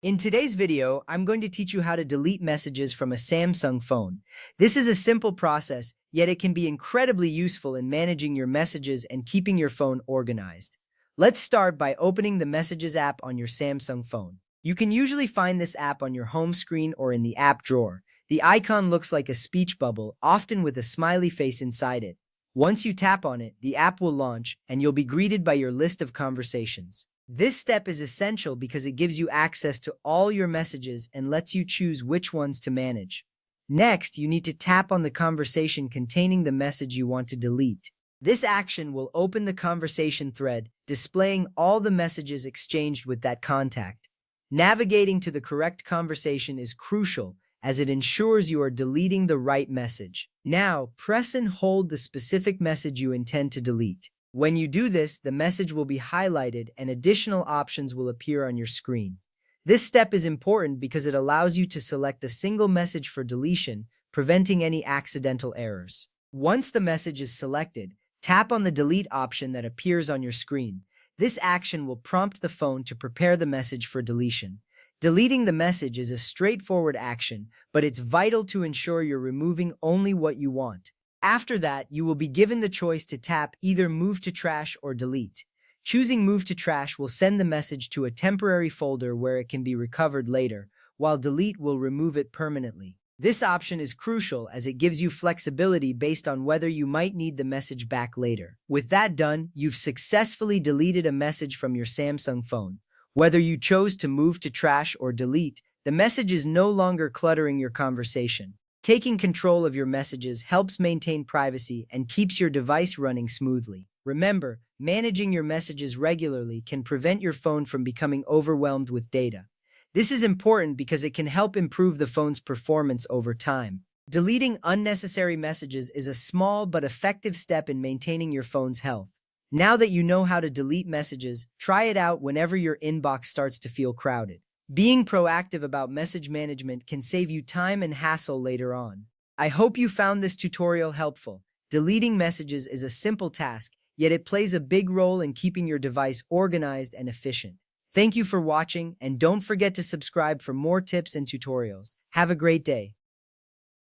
In today's video, I'm going to teach you how to delete messages from a Samsung phone. This is a simple process, yet it can be incredibly useful in managing your messages and keeping your phone organized. Let's start by opening the Messages app on your Samsung phone. You can usually find this app on your home screen or in the app drawer. The icon looks like a speech bubble, often with a smiley face inside it. Once you tap on it, the app will launch, and you'll be greeted by your list of conversations. This step is essential because it gives you access to all your messages and lets you choose which ones to manage. Next, you need to tap on the conversation containing the message you want to delete. This action will open the conversation thread, displaying all the messages exchanged with that contact. Navigating to the correct conversation is crucial as it ensures you are deleting the right message. Now, press and hold the specific message you intend to delete. When you do this, the message will be highlighted and additional options will appear on your screen. This step is important because it allows you to select a single message for deletion, preventing any accidental errors. Once the message is selected, tap on the delete option that appears on your screen. This action will prompt the phone to prepare the message for deletion. Deleting the message is a straightforward action, but it's vital to ensure you're removing only what you want. After that, you will be given the choice to tap either Move to Trash or Delete. Choosing Move to Trash will send the message to a temporary folder where it can be recovered later, while Delete will remove it permanently. This option is crucial as it gives you flexibility based on whether you might need the message back later. With that done, you've successfully deleted a message from your Samsung phone. Whether you chose to Move to Trash or Delete, the message is no longer cluttering your conversation. Taking control of your messages helps maintain privacy and keeps your device running smoothly. Remember, managing your messages regularly can prevent your phone from becoming overwhelmed with data. This is important because it can help improve the phone's performance over time. Deleting unnecessary messages is a small but effective step in maintaining your phone's health. Now that you know how to delete messages, try it out whenever your inbox starts to feel crowded. Being proactive about message management can save you time and hassle later on. I hope you found this tutorial helpful. Deleting messages is a simple task, yet it plays a big role in keeping your device organized and efficient. Thank you for watching, and don't forget to subscribe for more tips and tutorials. Have a great day.